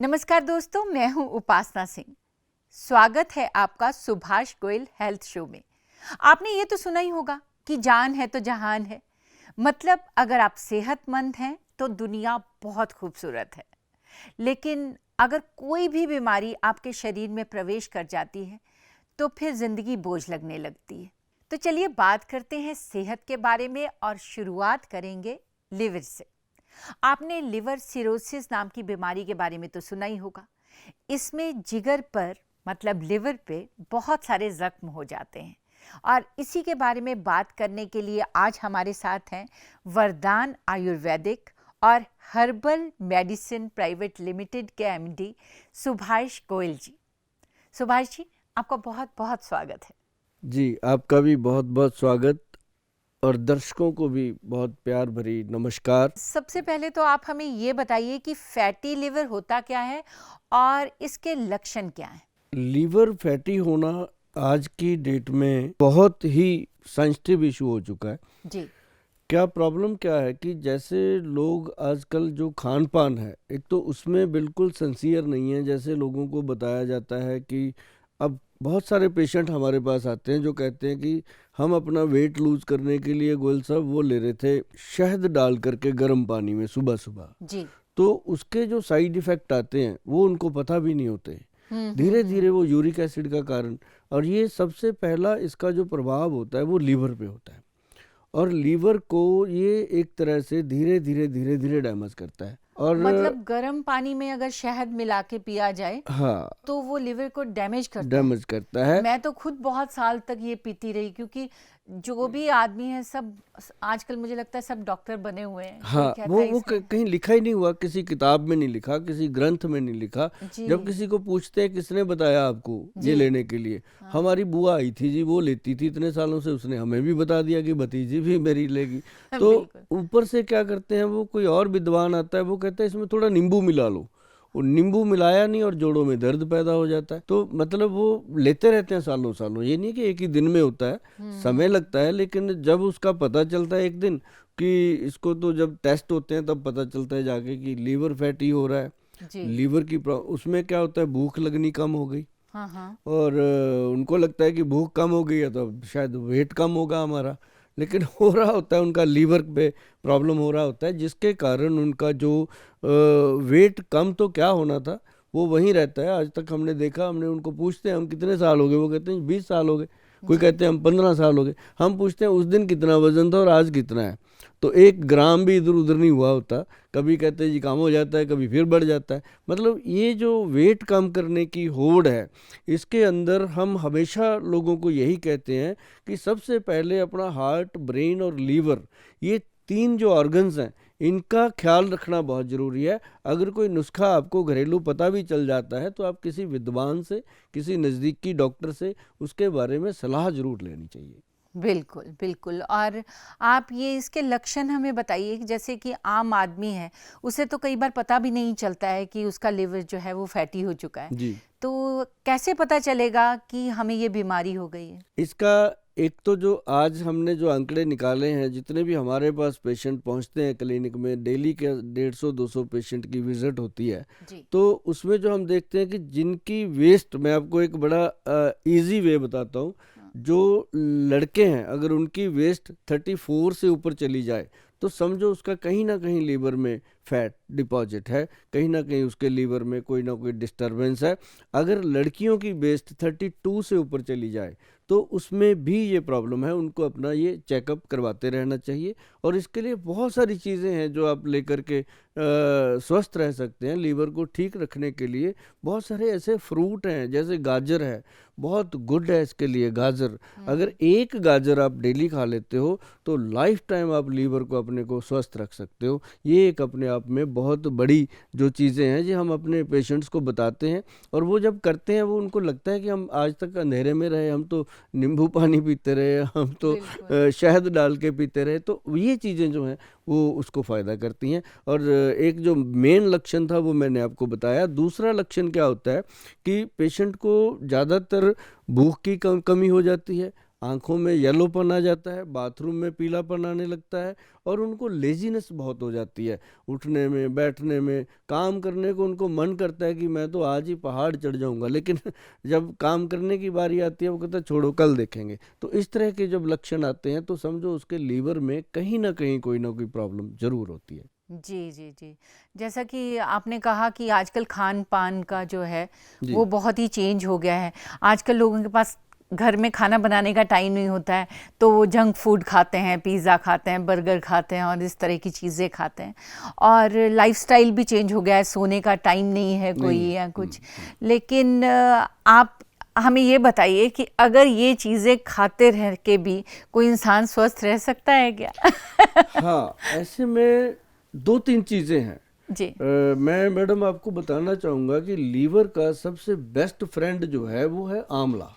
नमस्कार दोस्तों, मैं हूं उपासना सिंह। स्वागत है आपका सुभाष गोयल हेल्थ शो में। आपने ये तो सुना ही होगा कि जान है तो जहान है। मतलब अगर आप सेहतमंद हैं तो दुनिया बहुत खूबसूरत है, लेकिन अगर कोई भी बीमारी आपके शरीर में प्रवेश कर जाती है तो फिर जिंदगी बोझ लगने लगती है। तो चलिए बात करते हैं सेहत के बारे में और शुरुआत करेंगे लिवर से। आपने लिवर सिरोसिस नाम की बीमारी के बारे में तो सुना ही होगा। इसमें जिगर पर मतलब लिवर पे बहुत सारे जख्म हो जाते हैं और इसी के बारे में बात करने के लिए आज हमारे साथ हैं वरदान आयुर्वेदिक और हर्बल मेडिसिन प्राइवेट लिमिटेड के एमडी सुभाष गोयल जी। सुभाष जी, आपका बहुत बहुत स्वागत है। जी, आपका भी बहुत बहुत स्वागत और दर्शकों को भी बहुत प्यार भरी नमस्कार। सबसे पहले तो आप हमें ये बताइए कि फैटी लिवर होता क्या है और इसके लक्षण क्या हैं? लीवर फैटी होना आज की डेट में बहुत ही सेंसिटिव इशू हो चुका है। जी। क्या प्रॉब्लम क्या है कि जैसे लोग आजकल जो खान पान है, एक तो उसमें बिल्कुल सिंसियर नहीं है। जैसे लोगों को बताया जाता है कि अब बहुत सारे पेशेंट हमारे पास आते हैं जो कहते हैं कि हम अपना वेट लूज करने के लिए गोयल साहब वो ले रहे थे शहद डाल करके गर्म पानी में सुबह सुबह। जी। तो उसके जो साइड इफेक्ट आते हैं वो उनको पता भी नहीं होते। धीरे धीरे वो यूरिक एसिड का कारण, और ये सबसे पहला इसका जो प्रभाव होता है वो लीवर पे होता है, और लीवर को ये एक तरह से धीरे धीरे डैमेज करता है। और मतलब गर्म पानी में अगर शहद मिला के पिया जाए हाँ, तो वो लिवर को डैमेज करता है। डैमेज करता है। मैं तो खुद बहुत साल तक ये पीती रही, क्योंकि जो भी आदमी है सब आजकल मुझे लगता है सब डॉक्टर बने हुए हैं। कोई हाँ, कहता वो है वो इसमें कहीं लिखा ही नहीं हुआ, किसी किताब में नहीं लिखा, किसी ग्रंथ में नहीं लिखा। जी जब किसी को पूछते हैं किसने बताया आपको जी ये लेने के लिए, हाँ हमारी बुआ आई थी जी, वो लेती थी इतने सालों से, उसने हमें भी बता दिया कि भतीजी भी मेरी लेगी। तो बिल्कुल। ऊपर से क्या करते हैं, वो कोई और विद्वान आता है, वो कहता है इसमें थोड़ा नींबू मिला लो। वो नींबू मिलाया नहीं और जोड़ों में दर्द पैदा हो जाता है। तो मतलब वो लेते रहते हैं सालों सालों। ये नहीं कि एक ही दिन में होता है, समय लगता है। लेकिन जब उसका पता चलता है एक दिन कि इसको, तो जब टेस्ट होते हैं तब पता चलता है जाके कि लीवर फैटी हो रहा है। जी। लीवर की उसमें क्या होता है, भूख लगनी कम हो गई, हाँ हाँ। और उनको लगता है कि भूख कम हो गई है तो अब शायद वेट कम होगा हमारा। लेकिन हो रहा होता है उनका लीवर पे प्रॉब्लम हो रहा होता है, जिसके कारण उनका जो वेट कम तो क्या होना था वो वहीं रहता है। आज तक हमने देखा, हमने उनको पूछते हैं हम कितने साल हो गए, वो कहते हैं 20 साल हो गए। कोई जी कहते हैं हम 15 साल हो गए। हम पूछते हैं उस दिन कितना वजन था और आज कितना है, तो 1 ग्राम भी इधर उधर नहीं हुआ होता। कभी कहते हैं जी कम हो जाता है, कभी फिर बढ़ जाता है। मतलब ये जो वेट कम करने की होड़ है, इसके अंदर हम हमेशा लोगों को यही कहते हैं कि सबसे पहले अपना हार्ट, ब्रेन और लीवर, ये 3 जो ऑर्गन्स हैं, इनका ख्याल रखना बहुत ज़रूरी है। अगर कोई नुस्खा आपको घरेलू पता भी चल जाता है तो आप किसी विद्वान से, किसी नज़दीकी डॉक्टर से उसके बारे में सलाह ज़रूर लेनी चाहिए। बिल्कुल बिल्कुल। और आप ये इसके लक्षण हमें बताइए कि जैसे कि आम आदमी है उसे तो कई बार पता भी नहीं चलता है कि उसका लिवर जो है वो फैटी हो चुका है। जी, तो कैसे पता चलेगा कि हमें ये बीमारी हो गई है? इसका एक तो जो आज हमने जो आंकड़े निकाले हैं, जितने भी हमारे पास पेशेंट पहुंचते हैं क्लिनिक में, डेली के 150-200 पेशेंट की विजिट होती है। जी तो उसमें जो हम देखते हैं कि जिनकी वेस्ट, मैं आपको एक बड़ा इजी वे बताता हूँ। हाँ, जो लड़के हैं, अगर उनकी वेस्ट 34 से ऊपर चली जाए तो समझो उसका कहीं ना कहीं लीवर में फैट डिपॉजिट है, कहीं ना कहीं उसके लीवर में कोई ना कोई डिस्टरबेंस है। अगर लड़कियों की वेस्ट 32 से ऊपर चली जाए तो उसमें भी ये प्रॉब्लम है, उनको अपना ये चेकअप करवाते रहना चाहिए। और इसके लिए बहुत सारी चीज़ें हैं जो आप लेकर के स्वस्थ रह सकते हैं। लीवर को ठीक रखने के लिए बहुत सारे ऐसे फ्रूट हैं, जैसे गाजर है, बहुत गुड है इसके लिए गाजर। अगर एक गाजर आप डेली खा लेते हो तो लाइफ टाइम आप लीवर को अपने को स्वस्थ रख सकते हो। ये एक अपने आप में बहुत बड़ी जो चीज़ें हैं जो हम अपने पेशेंट्स को बताते हैं, और वो जब करते हैं वो उनको लगता है कि हम आज तक अंधेरे में रहे, हम तो नींबू पानी पीते रहे, हम तो बिल्कुल। शहद डाल के पीते रहे। तो ये चीज़ें जो हैं वो उसको फ़ायदा करती हैं। और एक जो मेन लक्षण था वो मैंने आपको बताया। दूसरा लक्षण क्या होता है कि पेशेंट को ज़्यादातर भूख की कमी हो जाती है, आंखों में येलोपन आ जाता है, बाथरूम में पीलापन आने लगता है और उनको लेजीनेस बहुत हो जाती है, उठने में, बैठने में, काम करने को उनको मन करता है कि मैं तो आज ही पहाड़ चढ़ जाऊंगा, लेकिन जब काम करने की बारी आती है वो कहता है छोड़ो कल देखेंगे। तो इस तरह के जब लक्षण आते हैं तो समझो उसके लीवर में कहीं ना कहीं कोई ना कोई प्रॉब्लम जरूर होती है। जी, जी, जी। जैसा कि आपने कहा कि आजकल खान-पान का जो है, जी। वो बहुत ही चेंज हो गया है। आजकल लोगों के पास घर में खाना बनाने का टाइम नहीं होता है, तो वो जंक फूड खाते हैं, पिज़्ज़ा खाते हैं, बर्गर खाते हैं और इस तरह की चीज़ें खाते हैं। और लाइफ़स्टाइल भी चेंज हो गया है, सोने का टाइम नहीं है कोई नहीं। या कुछ। लेकिन आप हमें ये बताइए कि अगर ये चीज़ें खाते रह के भी कोई इंसान स्वस्थ रह सकता है क्या? हाँ, ऐसे में 2-3 चीज़ें हैं। जी। मैं मैडम आपको बताना चाहूँगा कि लीवर का सबसे बेस्ट फ्रेंड जो है वो है आंवला।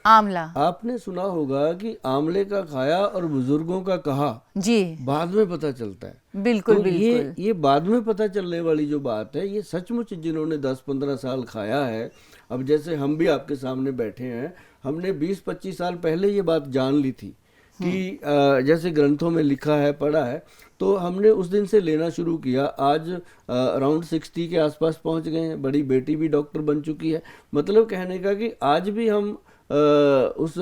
आंवला। आपने सुना होगा कि आंवले का खाया और बुजुर्गों का कहा जी, बाद में पता चलता है। बिल्कुल, तो बिल्कुल। ये बाद में पता चलने वाली जो बात है, ये सचमुच जिन्होंने 10-15 साल खाया है, अब जैसे हम भी आपके सामने बैठे हैं, हमने 20-25 साल पहले ये बात जान ली थी कि जैसे ग्रंथों में लिखा है, पढ़ा है, तो हमने उस दिन से लेना शुरू किया। आज अराउंड 60 के आसपास पहुंच गए हैं, बड़ी बेटी भी डॉक्टर बन चुकी है। मतलब कहने का कि आज भी हम उस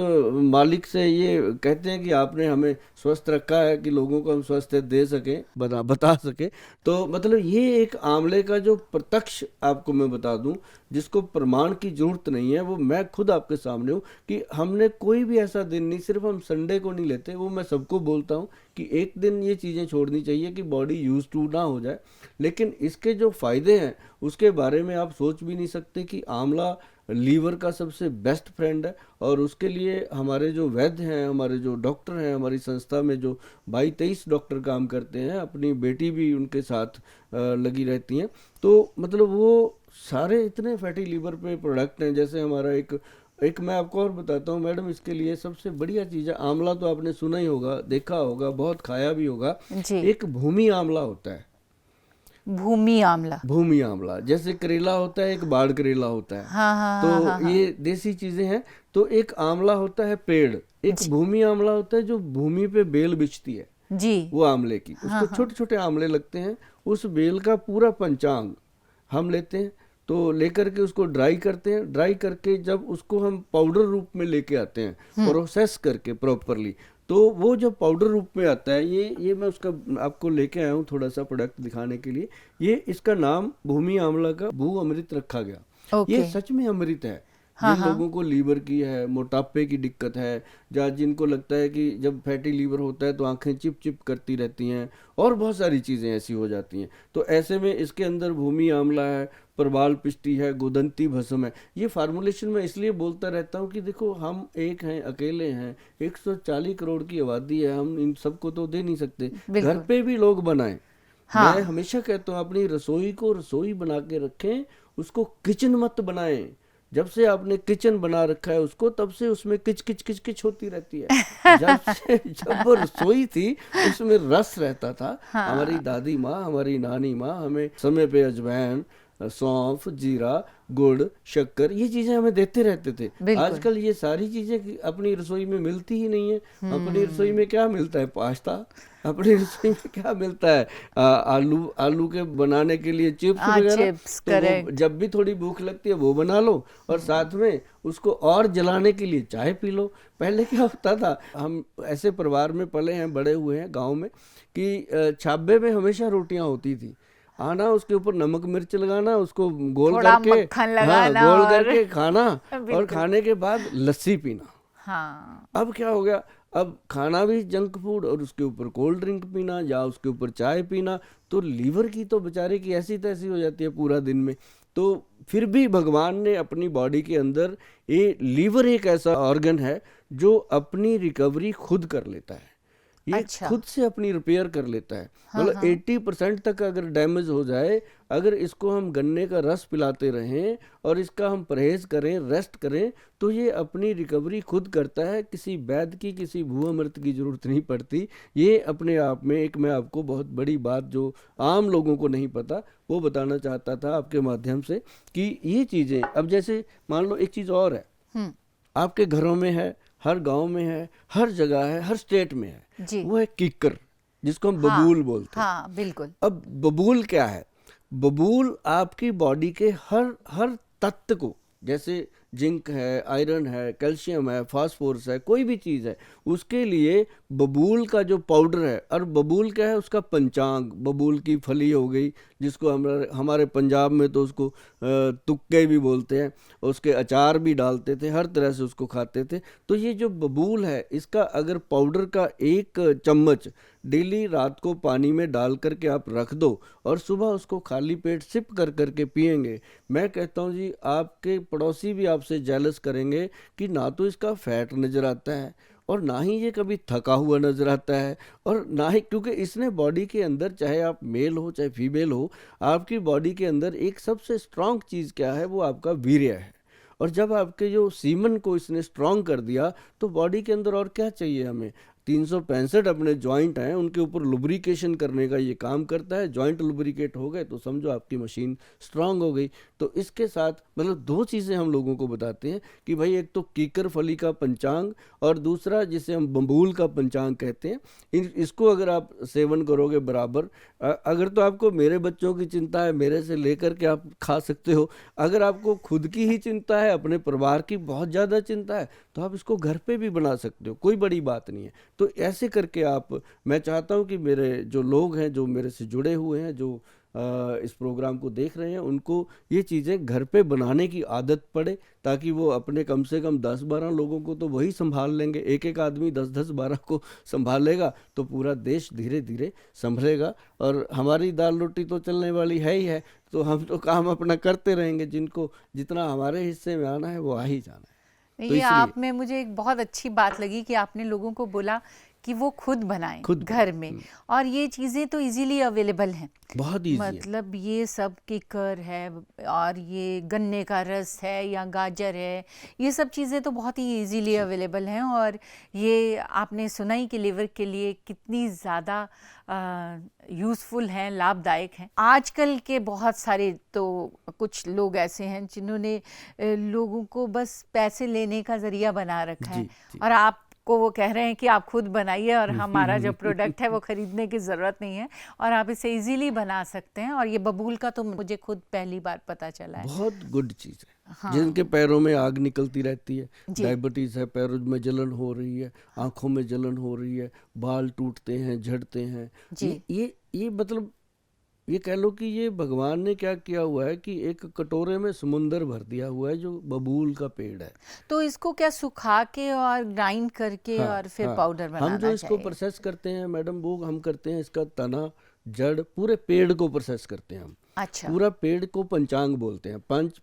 मालिक से ये कहते हैं कि आपने हमें स्वस्थ रखा है कि लोगों को हम स्वस्थ दे सकें, बता सकें। तो मतलब ये एक आंवले का जो प्रत्यक्ष आपको मैं बता दूं, जिसको प्रमाण की जरूरत नहीं है, वो मैं खुद आपके सामने हूँ कि हमने कोई भी ऐसा दिन नहीं, सिर्फ हम संडे को नहीं लेते, वो मैं सबको बोलता हूँ कि एक दिन ये चीज़ें छोड़नी चाहिए कि बॉडी यूज टू ना हो जाए। लेकिन इसके जो फायदे हैं उसके बारे में आप सोच भी नहीं सकते कि आंवला लीवर का सबसे बेस्ट फ्रेंड है। और उसके लिए हमारे जो वैद्य हैं, हमारे जो डॉक्टर हैं, हमारी संस्था में जो 22-23 डॉक्टर काम करते हैं, अपनी बेटी भी उनके साथ लगी रहती हैं। तो मतलब वो सारे इतने फैटी लीवर पे प्रोडक्ट हैं। जैसे हमारा एक मैं आपको और बताता हूँ मैडम, इसके लिए सबसे बढ़िया चीज़ है, आंवला तो आपने सुना ही होगा, देखा होगा, बहुत खाया भी होगा। जी। एक भूमि आंवला होता है। भूमि आंवला। भूमि आंवला जैसे करेला होता है, एक बाढ़ करेला होता है। हाँ, हाँ, तो हाँ, हाँ, हाँ। ये देसी चीजें हैं। तो एक आंवला होता है पेड़, एक जी, भूमि आंवला होता है जो भूमि पे बेल बिछती है, जी। वो आंवले की, हाँ, उसको हाँ। छोटे छोटे आंवले लगते हैं। उस बेल का पूरा पंचांग हम लेते हैं, तो लेकर के उसको ड्राई करते हैं। ड्राई करके जब उसको हम पाउडर रूप में लेके आते हैं, प्रोसेस करके प्रॉपरली, तो वो जब पाउडर रूप में आता है, ये मैं उसका आपको लेके आया हूँ थोड़ा सा प्रोडक्ट दिखाने के लिए। ये इसका नाम भूमि आंवला का भू अमृत रखा गया। ये ओके। सच में अमृत है। हाँ, जिन हाँ। लोगों को लीवर की है, मोटापे की दिक्कत है, या जिनको लगता है कि जब फैटी लीवर होता है तो आंखें चिप चिप करती रहती हैं और बहुत सारी चीज़ें ऐसी हो जाती हैं, तो ऐसे में इसके अंदर भूमि आंवला है, प्रबाल पिष्टी है, गोदंती भस्म है। ये फार्मूलेशन मैं इसलिए बोलता रहता हूँ कि देखो हम एक हैं, अकेले हैं, 140 करोड़ की आबादी है, हम इन सबको तो दे नहीं सकते। घर बिल्कुल। पे भी लोग बनाएं। हाँ। मैं हमेशा कहता हूँ अपनी रसोई को रसोई बना के रखें, उसको किचन मत बनाएं। जब से आपने किचन बना रखा है उसको, तब से उसमें किच किच किच किच होती रहती है। जब वो रसोई थी उसमें रस रहता था। हमारी हाँ। दादी माँ, हमारी नानी माँ हमें समय पे अजवाइन, सौंफ, जीरा, गुड़, शक्कर, ये चीजें हमें देते रहते थे। बिल्कुल। आजकल ये सारी चीजें अपनी रसोई में मिलती ही नहीं है। अपनी रसोई में क्या मिलता है? पास्ता। अपनी रसोई में क्या मिलता है? आलू के बनाने के लिए चिप्स हाँ, वगैरह। चिप्स, तो वो करेक्ट। जब भी थोड़ी भूख लगती है वो बना लो, और साथ में उसको और जलाने के लिए चाय पी लो। पहले क्या होता था, हम ऐसे परिवार में पले हैं, बड़े हुए हैं गांव में, कि छाबे में हमेशा रोटियां होती थी। आना, उसके ऊपर नमक मिर्च लगाना, उसको गोल थोड़ा करके, मक्खन हाँ, लगाना गोल और करके खाना, और बिल्कुल। खाने के बाद लस्सी पीना। हाँ। अब क्या हो गया, अब खाना भी जंक फूड और उसके ऊपर कोल्ड ड्रिंक पीना या उसके ऊपर चाय पीना, तो लीवर की तो बेचारे की ऐसी तैसी हो जाती है पूरा दिन में। तो फिर भी भगवान ने अपनी बॉडी के अंदर, ये लीवर एक ऐसा ऑर्गन है जो अपनी रिकवरी खुद कर लेता है। ये अच्छा। खुद से अपनी रिपेयर कर लेता है। हाँ, मतलब हाँ। 80% तक अगर डैमेज हो जाए, अगर इसको हम गन्ने का रस पिलाते रहें और इसका हम परहेज करें, रेस्ट करें, तो ये अपनी रिकवरी खुद करता है। किसी वैद्य की, किसी भूअमृत की जरूरत नहीं पड़ती। ये अपने आप में एक, मैं आपको बहुत बड़ी बात जो आम लोगों को नहीं पता वो बताना चाहता था आपके माध्यम से, कि ये चीज़ें, अब जैसे मान लो एक चीज़ और है, आपके घरों में है, हर गांव में है, हर जगह है, हर स्टेट में है। जी। वो है कीकर, जिसको हम हाँ, बबूल बोलते हैं। हाँ बिल्कुल। अब बबूल क्या है? बबूल आपकी बॉडी के हर हर तत्व को, जैसे जिंक है, आयरन है, कैल्शियम है, फास्फोरस है, कोई भी चीज़ है, उसके लिए बबूल का जो पाउडर है, और बबूल क्या है? उसका पंचांग, बबूल की फली हो गई, जिसको हमारे हमारे पंजाब में तो उसको तुक्के भी बोलते हैं, उसके अचार भी डालते थे, हर तरह से उसको खाते थे। तो ये जो बबूल है, इसका अगर पाउडर का 1 चम्मच डेली रात को पानी में डाल करके आप रख दो और सुबह उसको खाली पेट सिप कर करके पिएंगे, मैं कहता हूँ जी, आपके पड़ोसी भी आपसे जेलस करेंगे कि ना तो इसका फैट नज़र आता है, और ना ही ये कभी थका हुआ नज़र आता है, और ना ही, क्योंकि इसने बॉडी के अंदर, चाहे आप मेल हो चाहे फीमेल हो, आपकी बॉडी के अंदर एक सबसे स्ट्रांग चीज़ क्या है? वो आपका वीर्य है। और जब आपके जो सीमन को इसने स्ट्रांग कर दिया, तो बॉडी के अंदर और क्या चाहिए हमें? 365 अपने जॉइंट हैं, उनके ऊपर लुब्रिकेशन करने का ये काम करता है। जॉइंट लुब्रिकेट हो गए तो समझो आपकी मशीन स्ट्रांग हो गई। तो इसके साथ मतलब 2 चीज़ें हम लोगों को बताते हैं कि भाई, एक तो कीकर फली का पंचांग, और दूसरा जिसे हम बबूल का पंचांग कहते हैं। इसको अगर आप सेवन करोगे बराबर, अगर तो आपको मेरे बच्चों की चिंता है, मेरे से लेकर के आप खा सकते हो। अगर आपको खुद की ही चिंता है, अपने परिवार की बहुत ज़्यादा चिंता है, तो आप इसको घर पे भी बना सकते हो, कोई बड़ी बात नहीं है। तो ऐसे करके आप, मैं चाहता हूँ कि मेरे जो लोग हैं, जो मेरे से जुड़े हुए हैं, जो इस प्रोग्राम को देख रहे हैं, उनको ये चीज़ें घर पे बनाने की आदत पड़े, ताकि वो अपने कम से कम 10-12 लोगों को तो वही संभाल लेंगे। एक एक आदमी 10-10-12 को संभालेगा तो पूरा देश धीरे धीरे संभलेगा। और हमारी दाल रोटी तो चलने वाली है ही है, तो हम तो काम अपना करते रहेंगे, जिनको जितना हमारे हिस्से में आना है वो आ ही जाना है। तो ये इसलिए आप में मुझे एक बहुत अच्छी बात लगी कि आपने लोगों को बोला कि वो खुद बनाएं खुद घर में, और ये चीज़ें तो इजीली अवेलेबल हैं। बहुत ईजी है। मतलब ये सब किकर है, और ये गन्ने का रस है, या गाजर है, ये सब चीज़ें तो बहुत ही इजीली अवेलेबल हैं। और ये आपने सुना ही कि लिवर के लिए कितनी ज़्यादा यूज़फुल हैं, लाभदायक हैं। आजकल के बहुत सारे तो कुछ लोग ऐसे हैं जिन्होंने लोगों को बस पैसे लेने का ज़रिया बना रखा है, जी। और आपको वो कह रहे हैं कि आप खुद बनाइए, और हमारा जो प्रोडक्ट है वो खरीदने की ज़रूरत नहीं है, और आप इसे इजीली बना सकते हैं। और ये बबूल का तो मुझे खुद पहली बार पता चला है। बहुत गुड चीज़ है। हाँ जिनके पैरों में आग निकलती रहती है, जी। डायबिटीज़ है, पैरों में जलन हो रही है, आंखों में जलन हो रही है, बाल टूटते हैं, झड़ते हैं, जी। ये मतलब, ये कह लो कि ये भगवान ने क्या किया हुआ है कि एक कटोरे में समुंदर भर दिया हुआ है, जो बबूल का पेड़ है। तो इसको क्या सुखा के और ग्राइंड करके हाँ और फिर हाँ, पाउडर हम जो बनाना इसको चाहिए? प्रोसेस करते हैं मैडम, वो हम करते हैं इसका तना, जड़, पूरे पेड़ को प्रोसेस करते हैं हम। अच्छा पूरा पेड़ को पंचांग बोलते हैं,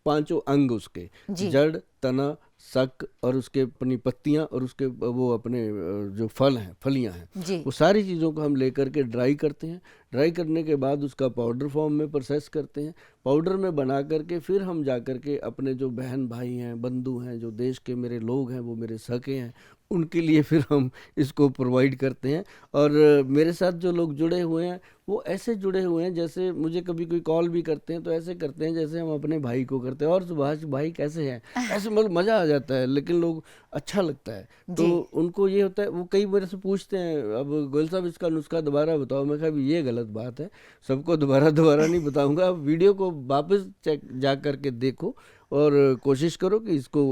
पांचों अंग उसके, जी। जड़, तना, सक, और उसके अपनी पत्तियां, और उसके वो अपने जो फल हैं, फलियां हैं, जी। वो सारी चीज़ों को हम लेकर के ड्राई करते हैं। ड्राई करने के बाद उसका पाउडर फॉर्म में प्रोसेस करते हैं। पाउडर में बना करके फिर हम जा करके अपने जो बहन भाई हैं, बंधु हैं, जो देश के मेरे लोग हैं, वो मेरे सखे हैं, उनके लिए फिर हम इसको प्रोवाइड करते हैं। और मेरे साथ जो लोग जुड़े हुए हैं, वो ऐसे जुड़े हुए हैं जैसे मुझे कभी कोई कॉल भी करते हैं तो ऐसे करते हैं जैसे हम अपने भाई को करते हैं, और सुभाष भाई कैसे हैं, ऐसे मतलब मज़ा आ जाता है। लेकिन लोग, अच्छा लगता है, तो जी। उनको ये होता है, वो कई मेरे से पूछते हैं, अब गोयल साहब इसका नुस्खा दोबारा बताओ। मैं कहा ये गलत बात है, सबको दोबारा नहीं बताऊंगा। वीडियो को वापस चेक जा करके देखो, और कोशिश करो कि इसको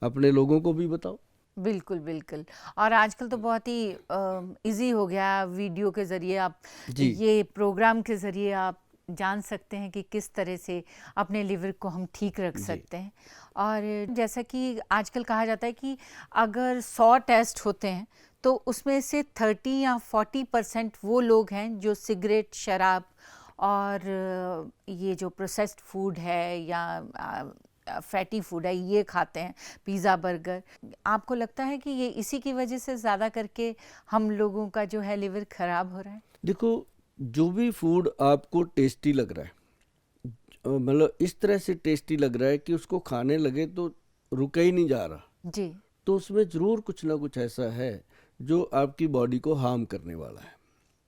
अपने लोगों को भी बताओ। बिल्कुल बिल्कुल। और आजकल तो बहुत ही इजी हो गया, वीडियो के ज़रिए आप, जी ये प्रोग्राम के ज़रिए आप जान सकते हैं कि किस तरह से अपने लिवर को हम ठीक रख जी सकते हैं। और जैसा कि आजकल कहा जाता है कि अगर 100 टेस्ट होते हैं तो उसमें से 30 या 40% वो लोग हैं जो सिगरेट, शराब और ये जो प्रोसेस्ड फूड है या फैटी फूड है, ये खाते हैं, पिज़्ज़ा, बर्गर। आपको लगता है कि ये इसी की वजह से ज़्यादा करके हम लोगों का जो है लिवर ख़राब हो रहा है? देखो, जो भी फूड आपको टेस्टी लग रहा है, मतलब इस तरह से टेस्टी लग रहा है कि उसको खाने लगे तो रुका ही नहीं जा रहा, जी। तो उसमें ज़रूर कुछ ना कुछ ऐसा है जो आपकी बॉडी को हार्म करने वाला है।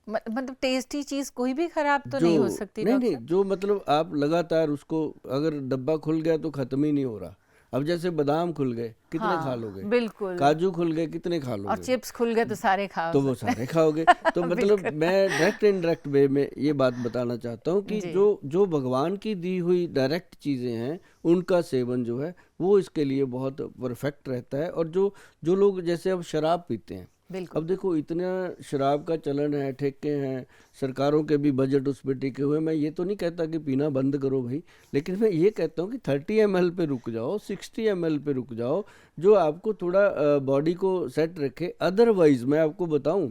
मतलब टेस्टी चीज़ कोई भी ख़राब तो जो नहीं हो सकती नहीं डॉक्टर नहीं साहब? जो मतलब आप लगातार उसको, अगर डब्बा खुल गया तो ख़त्म ही नहीं हो रहा, अब जैसे बादाम खुल गए, कितने हाँ, खा लोगे? बिल्कुल। काजू खुल गए, कितने खा और लोगे? चिप्स खुल गए तो सारे खाओ। तो वो सारे खाओगे। तो मतलब बिल्कुल। मैं डायरेक्ट इनडायरेक्ट वे में ये बात बताना चाहता हूँ कि जी। जो जो भगवान की दी हुई डायरेक्ट चीज़ें हैं, उनका सेवन जो है वो इसके लिए बहुत परफेक्ट रहता है। और जो जो लोग जैसे अब शराब पीते हैं, बिल्कुल। अब देखो इतना शराब का चलन है, ठेके हैं, सरकारों के भी बजट उस पर टिके हुए। मैं ये तो नहीं कहता कि पीना बंद करो भाई, लेकिन मैं ये कहता हूँ कि 30 ml पे रुक जाओ, 60 ml पे रुक जाओ, जो आपको थोड़ा बॉडी को सेट रखे। अदरवाइज मैं आपको बताऊं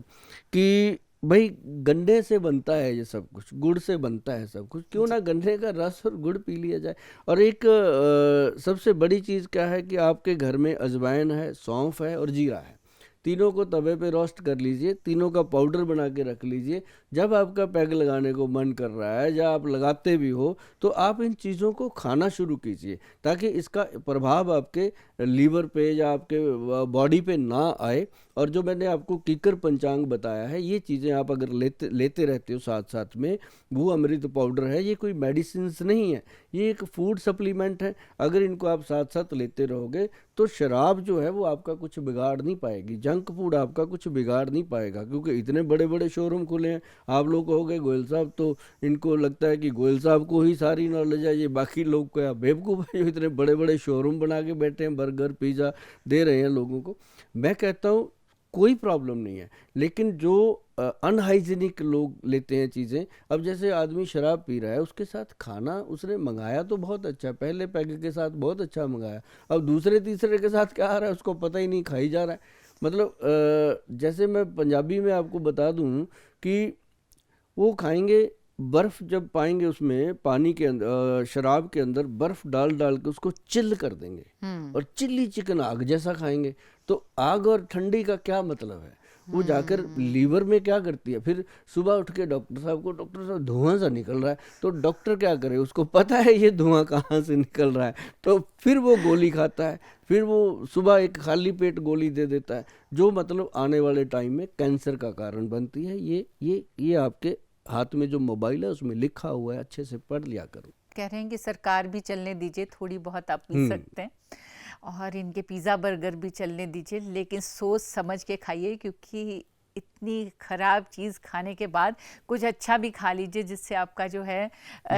कि भाई गन्ने से बनता है ये सब कुछ, गुड़ से बनता है सब कुछ, क्यों ना गन्ने का रस और गुड़ पी लिया जाए। और एक सबसे बड़ी चीज़ क्या है कि आपके घर में अजवाइन है, सौंफ है और जीरा है, तीनों को तवे पे रोस्ट कर लीजिए, तीनों का पाउडर बना के रख लीजिए। जब आपका पैग लगाने को मन कर रहा है, या आप लगाते भी हो, तो आप इन चीज़ों को खाना शुरू कीजिए, ताकि इसका प्रभाव आपके लीवर पे या आपके बॉडी पे ना आए। और जो मैंने आपको कीकर पंचांग बताया है, ये चीज़ें आप अगर लेते रहते हो साथ साथ में, वो अमृत पाउडर है, ये कोई मेडिसिन नहीं है, ये एक फूड सप्लीमेंट है। अगर इनको आप साथ साथ लेते रहोगे तो शराब जो है वो आपका कुछ बिगाड़ नहीं पाएगी, जंक फूड आपका कुछ बिगाड़ नहीं पाएगा। क्योंकि इतने बड़े बड़े शोरूम खुले हैं, आप लोग कहोगे गोयल साहब तो इनको लगता है कि गोयल साहब को ही सारी नॉलेज है, ये बाकी लोग को या बेवकूफ़ है जो इतने बड़े बड़े शोरूम बना के बैठे हैं, बर्गर पिज़्ज़ा दे रहे हैं लोगों को। मैं कहता हूँ कोई प्रॉब्लम नहीं है, लेकिन जो अनहाइजीनिक लोग लेते हैं चीज़ें, अब जैसे आदमी शराब पी रहा है, उसके साथ खाना उसने मंगाया तो बहुत अच्छा, पहले पैग के साथ बहुत अच्छा मंगाया, अब दूसरे तीसरे के साथ क्या आ रहा है उसको पता ही नहीं, खाई जा रहा है। मतलब जैसे मैं पंजाबी में आपको बता दूं कि वो खाएंगे बर्फ़, जब पाएंगे उसमें पानी के अंदर शराब के अंदर बर्फ़ डाल डाल के उसको चिल कर देंगे, और चिल्ली चिकन आग जैसा खाएंगे। तो आग और ठंडी का क्या मतलब है? वो जाकर लीवर में क्या करती है, फिर सुबह उठ के डॉक्टर साहब को, डॉक्टर साहब धुआं सा निकल रहा है, तो डॉक्टर क्या करे, उसको पता है ये धुआं कहाँ से निकल रहा है, तो फिर वो गोली खाता है, फिर वो सुबह एक खाली पेट गोली दे देता है, जो मतलब आने वाले टाइम में कैंसर का कारण बनती है। ये आपके हाथ में जो मोबाइल है उसमें लिखा हुआ है, अच्छे से पढ़ लिया करो। कह रहे हैं कि सरकार भी चलने दीजिए, थोड़ी बहुत आप पी सकते हैं, और इनके पिज़्ज़ा बर्गर भी चलने दीजिए, लेकिन सोच समझ के खाइए, क्योंकि इतनी खराब चीज़ खाने के बाद कुछ अच्छा भी खा लीजिए जिससे आपका जो है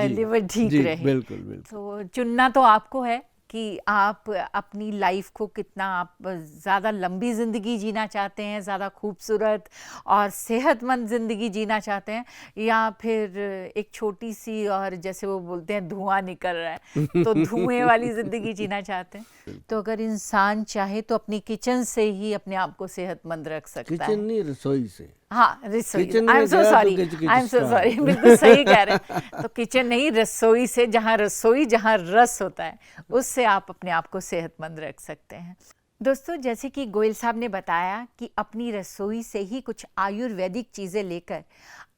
लिवर ठीक जी रहे। बिल्कुल बिल्कुल। तो चुनना तो आपको है कि आप अपनी लाइफ को कितना आप ज़्यादा लंबी ज़िंदगी जीना चाहते हैं, ज़्यादा खूबसूरत और सेहतमंद ज़िंदगी जीना चाहते हैं, या फिर एक छोटी सी और जैसे वो बोलते हैं धुआं निकल रहा है तो धुएं वाली ज़िंदगी जीना चाहते हैं। तो अगर इंसान चाहे तो अपनी किचन से ही अपने आप को सेहतमंद रख सकता किचन है। नहीं, रसोई से। हाँ, रसोई। किचन आई में एम सो गया तो सॉरी, किच I am so start. Sorry, बिल्कुल सही कह रहे हैं। तो किचन नहीं, रसोई से, जहाँ रसोई, जहाँ रस होता है, उससे आप अपने आप को सेहतमंद रख सकते हैं। दोस्तों, जैसे कि गोयल साहब ने बताया कि अपनी रसोई से ही कुछ आयुर्वेदिक चीज़ें लेकर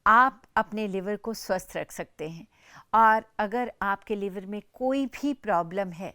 आप अपने लिवर को स्वस्थ रख सकते हैं, और अगर आपके लिवर में कोई भी प्रॉब्लम है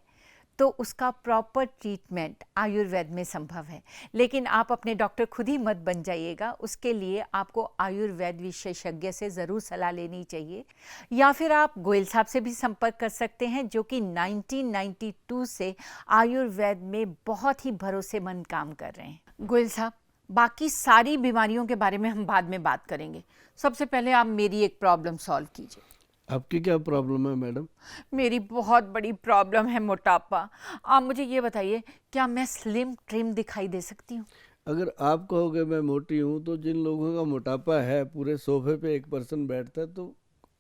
तो उसका प्रॉपर ट्रीटमेंट आयुर्वेद में संभव है। लेकिन आप अपने डॉक्टर खुद ही मत बन जाइएगा, उसके लिए आपको आयुर्वेद विशेषज्ञ से ज़रूर सलाह लेनी चाहिए, या फिर आप गोयल साहब से भी संपर्क कर सकते हैं, जो कि 1992 से आयुर्वेद में बहुत ही भरोसेमंद काम कर रहे हैं। गोयल साहब, बाकी सारी बीमारियों के बारे में हम बाद में बात करेंगे, सबसे पहले आप मेरी एक प्रॉब्लम सॉल्व कीजिए। आपकी क्या प्रॉब्लम है मैडम? मेरी बहुत बड़ी प्रॉब्लम है मोटापा। आप मुझे ये बताइए, क्या मैं स्लिम ट्रिम दिखाई दे सकती हूँ? अगर आप कहोगे मैं मोटी हूँ, तो जिन लोगों का मोटापा है, पूरे सोफे पे एक पर्सन बैठता है, तो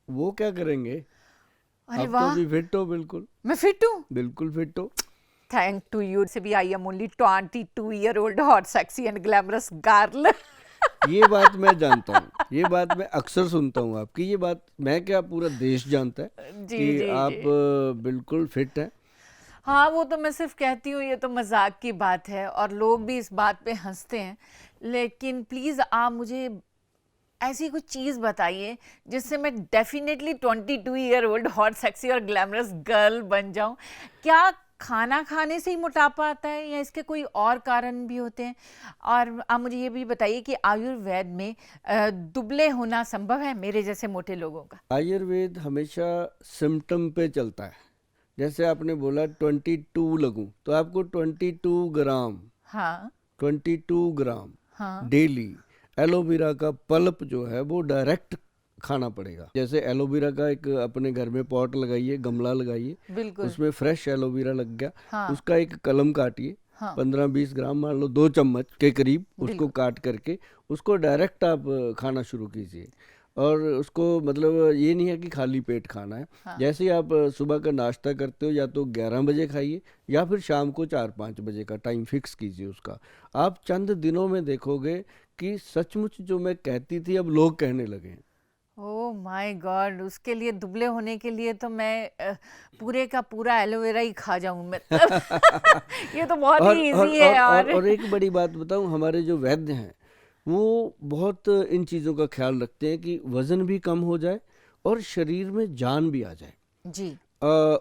वो क्या करेंगे? अरे आप तो वाह, भी फिट हो, बिल्कुल मैं फिट हूँ। बिल्कुल फिट हो। थैंक टू यू से भी I am only 22-year-old hot sexy and glamorous girl. ये बात मैं जानता हूँ, ये बात मैं अक्सर सुनता हूँ आपकी, ये बात मैं क्या पूरा देश जानता है जी कि जी आप जी। बिल्कुल फिट हैं। हाँ, वो तो मैं सिर्फ कहती हूँ, ये तो मजाक की बात है और लोग भी इस बात पे हंसते हैं, लेकिन प्लीज़ आप मुझे ऐसी कुछ चीज़ बताइए जिससे मैं डेफिनेटली 22-year-old हॉट सेक्सी और ग्लैमरस गर्ल बन जाऊं। क्या खाना खाने से ही मोटापा आता है, या इसके कोई और कारण भी होते हैं? और आप मुझे ये भी बताइए कि आयुर्वेद में दुबले होना संभव है मेरे जैसे मोटे लोगों का? आयुर्वेद हमेशा सिम्टम पे चलता है। जैसे आपने बोला 22 लगूं, तो आपको 22 ग्राम हाँ 22 ग्राम हाँ डेली एलोवेरा का पल्प जो है वो डायरेक्ट खाना पड़ेगा। जैसे एलोवेरा का एक अपने घर में पॉट लगाइए, गमला लगाइए, बिल्कुल। उसमें फ्रेश एलोवेरा लग गया, हाँ उसका एक कलम काटिए, हाँ 15-20 ग्राम मान लो 2 चम्मच के करीब, उसको बिल्कुल। काट करके उसको डायरेक्ट आप खाना शुरू कीजिए। और उसको मतलब ये नहीं है कि खाली पेट खाना है। हाँ जैसे ही आप सुबह का नाश्ता करते हो या तो 11 बजे खाइए या फिर शाम को 4-5 बजे का टाइम फिक्स कीजिए उसका। आप चंद दिनों में देखोगे कि सचमुच जो मैं कहती थी अब लोग कहने लगे हैं। ओ माय गॉड, उसके लिए दुबले होने के लिए तो मैं पूरे का पूरा एलोवेरा ही खा जाऊं मतलब। ये तो बहुत और ही और इजी और है। और, और और एक बड़ी बात बताऊं, हमारे जो वैद्य हैं वो बहुत इन चीज़ों का ख्याल रखते हैं कि वज़न भी कम हो जाए और शरीर में जान भी आ जाए। जी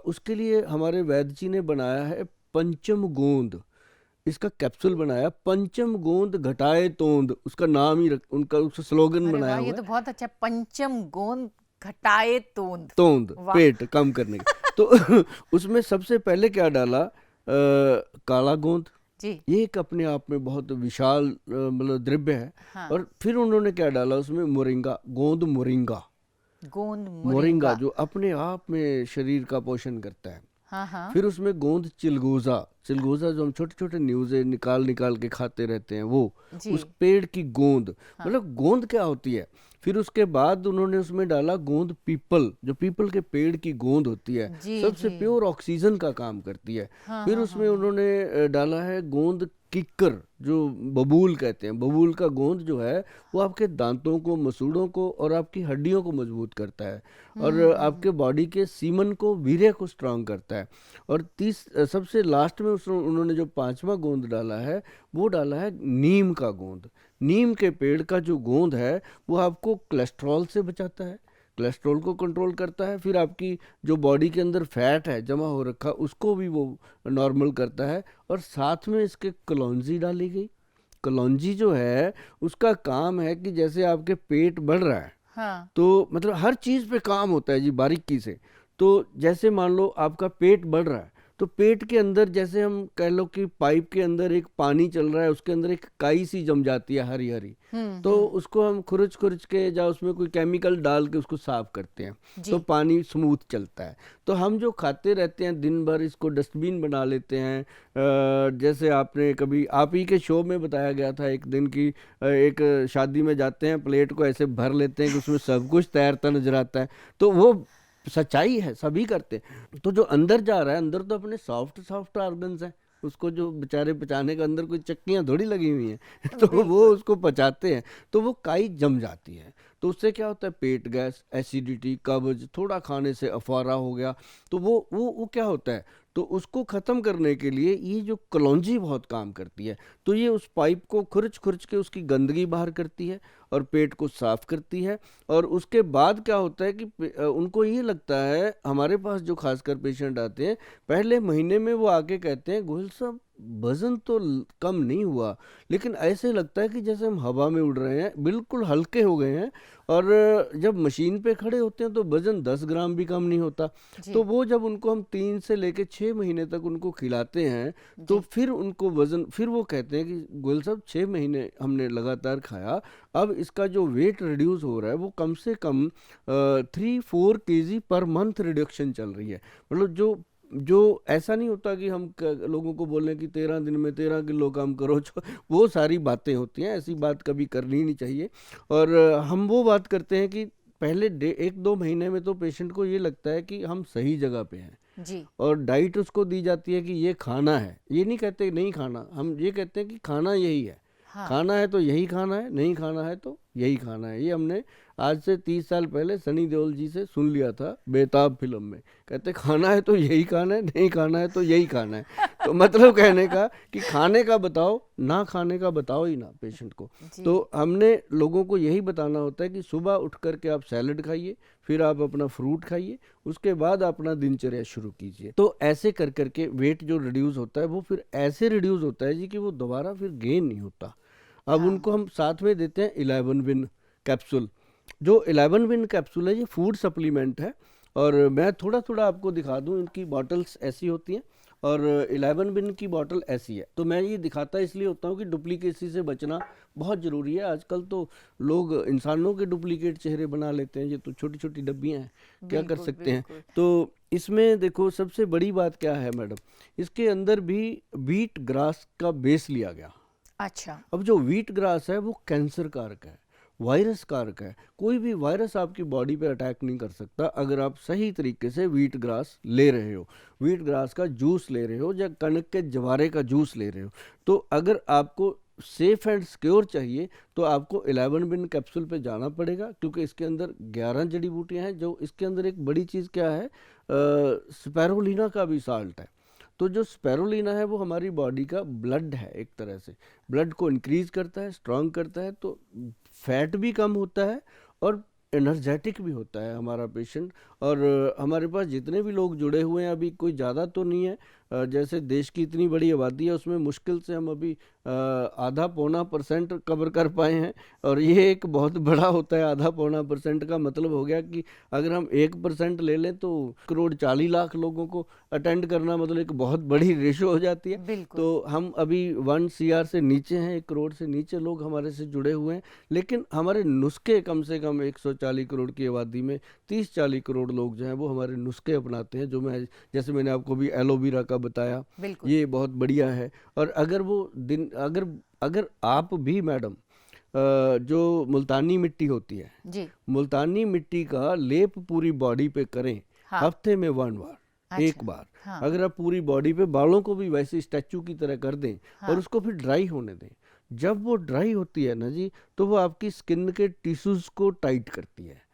उसके लिए हमारे वैद्य जी ने बनाया है पंचम गोंद, इसका कैप्सूल बनाया, पंचम गोंद घटाए तोंद, उसका नाम ही उनका उसका स्लोगन अरे बनाया वाह, ये हुआ है। तो बहुत अच्छा, पंचम गोंद घटाए तोंद। तोंद वाह। पेट कम करने का। तो उसमें सबसे पहले क्या डाला, काला गोंद, जी ये एक अपने आप में बहुत विशाल मतलब द्रव्य है। हाँ। और फिर उन्होंने क्या डाला उसमें, मोरिंगा, गोंद मोरिंगा। गोंद मोरिंगा मोरिंगा। जो अपने आप में शरीर का पोषण करता है। हाँ हाँ फिर उसमें गोंद चिलगोजा, चिलगोजा जो हम छोटे छोटे न्यूज़े निकाल निकाल के खाते रहते हैं वो, जी उस पेड़ की गोंद, हाँ मतलब गोंद क्या होती है। फिर उसके बाद उन्होंने उसमें डाला गोंद पीपल, जो पीपल के पेड़ की गोंद होती है, जी सबसे जी प्योर ऑक्सीजन का काम करती है। हाँ फिर हाँ हाँ उसमें हाँ उन्होंने डाला है गोंद किक्कर, जो बबूल कहते हैं, बबूल का गोंद जो है वो आपके दांतों को, मसूड़ों को और आपकी हड्डियों को मजबूत करता है और आपके बॉडी के सीमन को, वीर्य को स्ट्रांग करता है। और सबसे लास्ट में उन्होंने जो 5वां गोंद डाला है वो डाला है नीम का गोंद। नीम के पेड़ का जो गोंद है वो आपको कोलेस्ट्रॉल से बचाता है, कोलेस्ट्रॉल को कंट्रोल करता है। फिर आपकी जो बॉडी के अंदर फैट है जमा हो रखा, उसको भी वो नॉर्मल करता है। और साथ में इसके कलौंजी डाली गई। कलौंजी जो है उसका काम है कि जैसे आपके पेट बढ़ रहा है, हाँ तो मतलब हर चीज़ पे काम होता है जी बारीकी से। तो जैसे मान लो आपका पेट बढ़ रहा है, तो पेट के अंदर जैसे हम कह लो कि पाइप के अंदर एक पानी चल रहा है, उसके अंदर एक काई सी जम जाती है हरी हरी, तो उसको हम खुरच खुरच के या उसमें कोई केमिकल डाल के उसको साफ करते हैं, जी तो पानी स्मूथ चलता है। तो हम जो खाते रहते हैं दिन भर, इसको डस्टबिन बना लेते हैं। जैसे आपने कभी आप ही के शो में बताया गया था एक दिन की, एक शादी में जाते हैं, प्लेट को ऐसे भर लेते हैं कि उसमें सब कुछ तैरता नजर आता है, तो वो सच्चाई है, सभी करते हैं। तो जो अंदर जा रहा है, अंदर तो अपने सॉफ्ट सॉफ्ट ऑर्गन्स हैं, उसको जो बेचारे पचाने के अंदर कोई चक्कियाँ थोड़ी लगी हुई हैं तो वो बिल्कुल उसको पचाते हैं, तो वो काई जम जाती है। तो उससे क्या होता है, पेट गैस, एसिडिटी, कब्ज, थोड़ा खाने से अफारा हो गया, तो वो क्या होता है, तो उसको ख़त्म करने के लिए ये जो कलौंजी बहुत काम करती है। तो ये उस पाइप को खुरच खुरच के उसकी गंदगी बाहर करती है और पेट को साफ करती है। और उसके बाद क्या होता है कि उनको ये लगता है, हमारे पास जो खासकर पेशेंट आते हैं, पहले महीने में वो आके कहते हैं, गोयल साहब वज़न तो कम नहीं हुआ, लेकिन ऐसे लगता है कि जैसे हम हवा में उड़ रहे हैं, बिल्कुल हल्के हो गए हैं। और जब मशीन पे खड़े होते हैं तो वज़न 10 ग्राम भी कम नहीं होता। जी तो वो जब उनको हम 3 से लेके 6 महीने तक उनको खिलाते हैं, तो जी फिर उनको वज़न, फिर वो कहते हैं कि गोयल साहब 6 महीने हमने लगातार खाया, अब इसका जो वेट रिड्यूस हो रहा है वो कम से कम 3-4 केजी पर मंथ रिडक्शन चल रही है। मतलब जो जो ऐसा नहीं होता कि हम लोगों को बोलें कि 13 दिन में 13 किलो कम करो, वो सारी बातें होती हैं, ऐसी बात कभी करनी ही नहीं चाहिए। और हम वो बात करते हैं कि पहले 1-2 महीने में तो पेशेंट को ये लगता है कि हम सही जगह पे हैं, जी और डाइट उसको दी जाती है कि ये खाना है। ये नहीं कहते नहीं खाना, हम ये कहते हैं कि खाना यही है, हाँ खाना है तो यही खाना है, नहीं खाना है तो यही खाना है। ये हमने आज से 30 साल पहले सनी देओल जी से सुन लिया था बेताब फिल्म में, कहते खाना है तो यही खाना है, नहीं खाना है तो यही खाना है। तो मतलब कहने का कि खाने का बताओ, ना खाने का बताओ ही ना पेशेंट को। जी तो हमने लोगों को यही बताना होता है कि सुबह उठ करके आप सैलड खाइए, फिर आप अपना फ्रूट खाइए, उसके बाद अपना दिनचर्या शुरू कीजिए। तो ऐसे कर करके वेट जो रिड्यूस होता है वो फिर ऐसे रिड्यूस होता है जी कि वो दोबारा फिर गेन नहीं होता। अब हाँ उनको हम साथ में देते हैं 11 विन कैप्सूल। जो 11 विन कैप्सूल है ये फूड सप्लीमेंट है, और मैं थोड़ा थोड़ा आपको दिखा दूं, इनकी बॉटल्स ऐसी होती हैं और 11 बिन की बॉटल ऐसी है। तो मैं ये दिखाता इसलिए होता हूँ कि डुप्लीकेसी से बचना बहुत ज़रूरी है। आजकल तो लोग इंसानों के डुप्लीकेट चेहरे बना लेते हैं, ये तो छोटी छोटी डब्बियाँ हैं, क्या कर बिल्कुल सकते हैं। बिल्कुल। तो इसमें देखो सबसे बड़ी बात क्या है मैडम, इसके अंदर भी व्हीट ग्रास का बेस लिया गया। अच्छा। अब जो व्हीट ग्रास है वो कैंसर कारक है, वायरस कारक है। कोई भी वायरस आपकी बॉडी पे अटैक नहीं कर सकता अगर आप सही तरीके से व्हीट ग्रास ले रहे हो, व्हीट ग्रास का जूस ले रहे हो या कणक के जवारे का जूस ले रहे हो। तो अगर आपको सेफ एंड सिक्योर चाहिए तो आपको 11 बिन कैप्सूल पे जाना पड़ेगा, क्योंकि इसके अंदर 11 जड़ी बूटियां हैं। जो इसके अंदर एक बड़ी चीज़ क्या है, स्पैरोलीना का भी साल्ट है। तो जो स्पैरोलीना है वो हमारी बॉडी का ब्लड है, एक तरह से ब्लड को इंक्रीज करता है, स्ट्रांग करता है। तो फैट भी कम होता है और एनर्जेटिक भी होता है हमारा पेशेंट। और हमारे पास जितने भी लोग जुड़े हुए हैं, अभी कोई ज़्यादा तो नहीं है, जैसे देश की इतनी बड़ी आबादी है उसमें मुश्किल से हम अभी आधा पौना % कवर कर पाए हैं। और ये एक बहुत बड़ा होता है, आधा पौना % का मतलब हो गया कि अगर हम 1% ले लें तो 1,40,00,000 लोगों को अटेंड करना मतलब एक बहुत बड़ी रेशो हो जाती है। बिल्कुल। तो हम अभी 1 CR से नीचे हैं, 1 करोड़ से नीचे लोग हमारे से जुड़े हुए हैं। लेकिन हमारे नुस्खे कम से कम 140 करोड़ की आबादी में 30-40 करोड़ लोग जो हैं वो हमारे नुस्खे अपनाते हैं। जो मैं, जैसे मैंने आपको भी एलोवेरा का बताया, बिल्कुल। ये बहुत बढ़िया है। और अगर वो दिन अगर अगर आप भी मैडम जो मुल्तानी मिट्टी होती है, जी। मुल्तानी मिट्टी का लेप पूरी बॉडी पे करें, हाँ। हफ्ते में 1 बार, एक अच्छा। बार। हाँ। अगर आप पूरी बॉडी पे, बालों को भी वैसे स्टैचू की तरह कर दें हाँ। और उसको फिर ड्राई होने दें। जब वो ड्राई होती है ना जी, तो वो आपकी स्किन के टिश्यूज को टाइट करती है।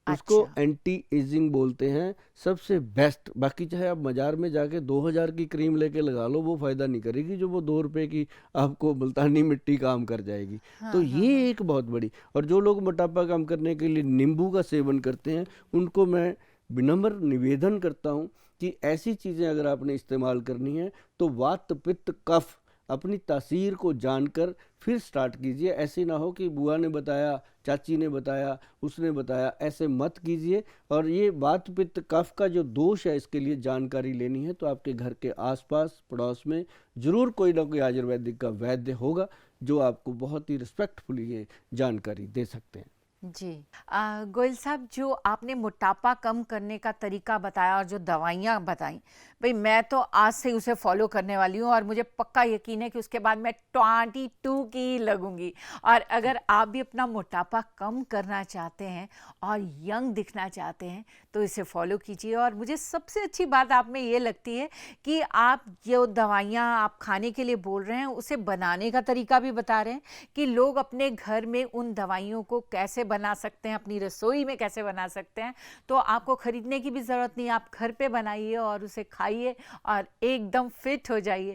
उसको अच्छा। एंटी एजिंग बोलते हैं, सबसे बेस्ट। बाकी चाहे आप बाजार में जाके 2000 की क्रीम लेके लगा लो, वो फायदा नहीं करेगी जो वो 2 रुपए की आपको मुल्तानी मिट्टी काम कर जाएगी। तो हाँ हाँ ये हाँ। एक बहुत बड़ी। और जो लोग मोटापा कम करने के लिए नींबू का सेवन करते हैं, उनको मैं विनम्र निवेदन करता हूँ कि ऐसी चीज़ें अगर आपने इस्तेमाल करनी है तो वात पित्त कफ अपनी तासीर को जानकर फिर स्टार्ट कीजिए। ऐसे ना हो कि बुआ ने बताया, चाची ने बताया, उसने बताया, ऐसे मत कीजिए। और ये वात पित्त कफ का जो दोष है, इसके लिए जानकारी लेनी है तो आपके घर के आसपास पड़ोस में ज़रूर कोई ना कोई आयुर्वेदिक का वैद्य होगा जो आपको बहुत ही रिस्पेक्टफुली ये जानकारी दे सकते हैं। जी। गोयल साहब, जो आपने मोटापा कम करने का तरीका बताया और जो दवाइयाँ बताई, भाई मैं तो आज से उसे फॉलो करने वाली हूँ और मुझे पक्का यकीन है कि उसके बाद मैं 22 की लगूंगी। और अगर आप भी अपना मोटापा कम करना चाहते हैं और यंग दिखना चाहते हैं तो इसे फॉलो कीजिए। और मुझे सबसे अच्छी बात आप में ये लगती है कि आप जो दवाइयाँ आप खाने के लिए बोल रहे हैं उसे बनाने का तरीका भी बता रहे हैं कि लोग अपने घर में उन दवाइयों को कैसे बना सकते हैं, अपनी रसोई में कैसे बना सकते हैं। तो आपको खरीदने की भी ज़रूरत नहीं, आप घर पे बनाइए और उसे खाइए और एकदम फिट हो जाइए।